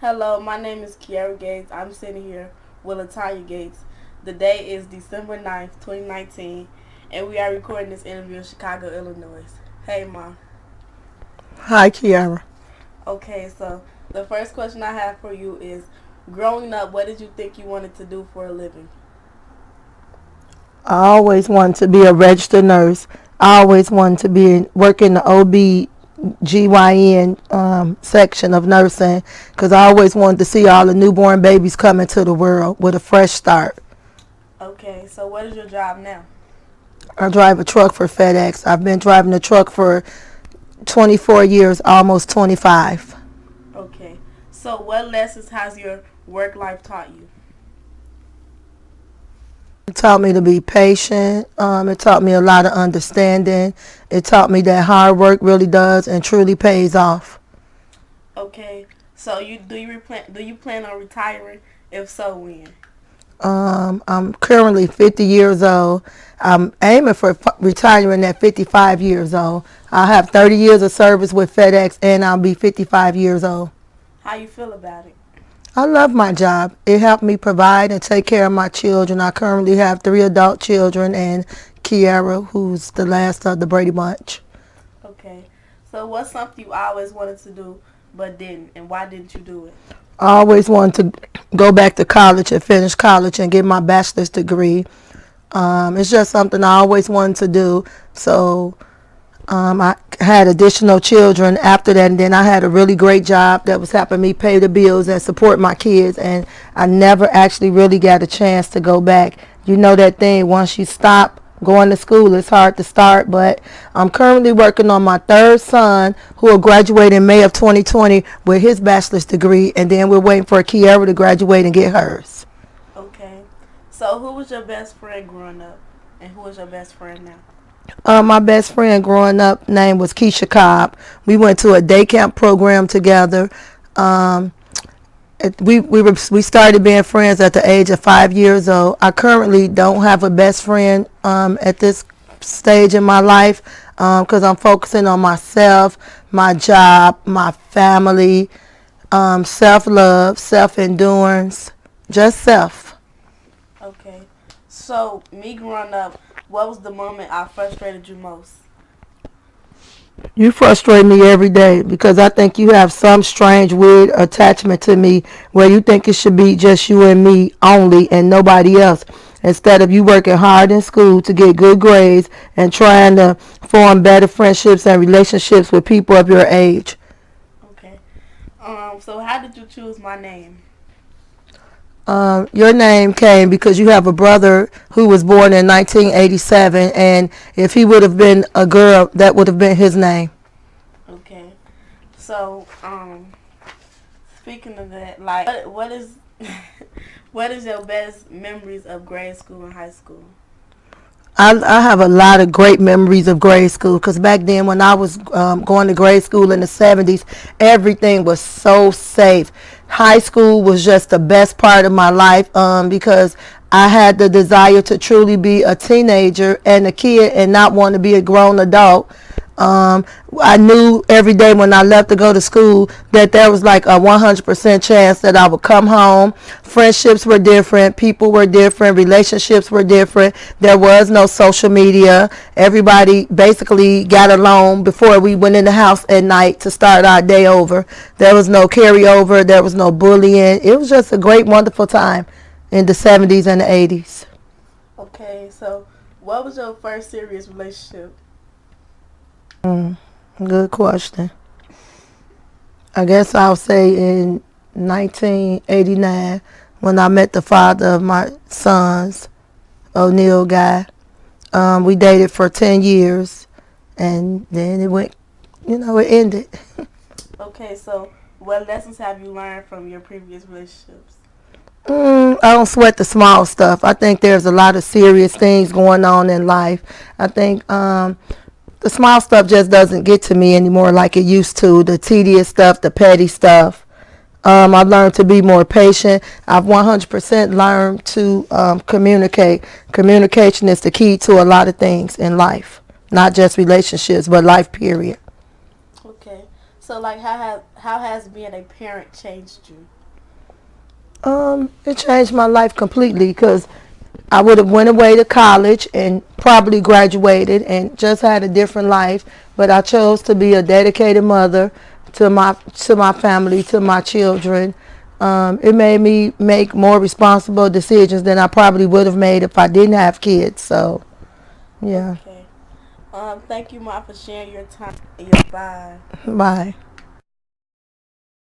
Hello, my name is Kierra Gates. I'm sitting here with Latanya Gates. The day is December 9th, 2019, and we are recording this interview in Chicago, Illinois. Hey, Mom. Hi, Kiara. Okay, so the first question I have for you is, growing up, what did you think you wanted to do for a living? I always wanted to be a registered nurse. I always wanted to work in the OB/GYN section of nursing because I always wanted to see all the newborn babies come into the world with a fresh start. Okay, so what is your job now? I drive a truck for FedEx. I've been driving the truck for 24 years, almost 25. Okay, so what lessons has your work life taught you? It taught me to be patient. It taught me a lot of understanding. It taught me that hard work really does and truly pays off. Okay, so you plan on retiring? If so, when? I'm currently 50 years old. I'm aiming for retiring at 55 years old. I have 30 years of service with FedEx and I'll be 55 years old. How you feel about it? I love my job. It helped me provide and take care of my children. I currently have 3 adult children and Kierra, who's the last of the Brady Bunch. Okay. So what's something you always wanted to do but didn't, and why didn't you do it? I always wanted to go back to college and finish college and get my bachelor's degree. It's just something I always wanted to do. So I had additional children after that, and then I had a really great job that was helping me pay the bills and support my kids. And I never actually really got a chance to go back. You know that thing, once you stop going to school, it's hard to start. But I'm currently working on my third son, who will graduate in May of 2020 with his bachelor's degree, and then we're waiting for Kierra to graduate and get hers. Okay. So who was your best friend growing up, and who is your best friend now? My best friend growing up name was Keisha Cobb. We went to a day camp program together. Um, we started being friends at the age of 5 years old. I currently don't have a best friend at this stage in my life because I'm focusing on myself, my job, my family, self love, self endurance, just self. Okay. So me growing up, what was the moment I frustrated you most? You frustrate me every day because I think you have some strange, weird attachment to me where you think it should be just you and me only and nobody else. Instead of you working hard in school to get good grades and trying to form better friendships and relationships with people of your age. Okay. So how did you choose my name? Your name came because you have a brother who was born in 1987, and if he would have been a girl, that would have been his name. Okay. So speaking of that, like, what is what is your best memories of grade school and high school? I have a lot of great memories of grade school because back then when I was going to grade school in the 70s, everything was so safe. High school was just the best part of my life because I had the desire to truly be a teenager and a kid and not want to be a grown adult. Um, I knew every day when I left to go to school that there was like a 100% chance that I would come home. Friendships were different, people were different, relationships were different. There was no social media. Everybody basically got along before we went in the house at night to start our day over. There was no carryover, there was no bullying. It was just a great, wonderful time in the 70s and the 80s. Okay. So what was your first serious relationship? Mm, Good question. I guess I'll say in 1989 when I met the father of my sons, O'Neill Guy. We dated for 10 years and then it ended. Okay. So what lessons have you learned from your previous relationships? I don't sweat the small stuff. I think there's a lot of serious things going on in life. I think the small stuff just doesn't get to me anymore like it used to. The tedious stuff, the petty stuff. I've learned to be more patient. I've 100% learned to communicate. Communication is the key to a lot of things in life, not just relationships, but life period. Okay. So, like, how has being a parent changed you? It changed my life completely because I would have went away to college and probably graduated and just had a different life, but I chose to be a dedicated mother to my family, to my children. It made me make more responsible decisions than I probably would have made if I didn't have kids. So, yeah. Okay. Thank you, Ma, for sharing your time. Your bye. Bye.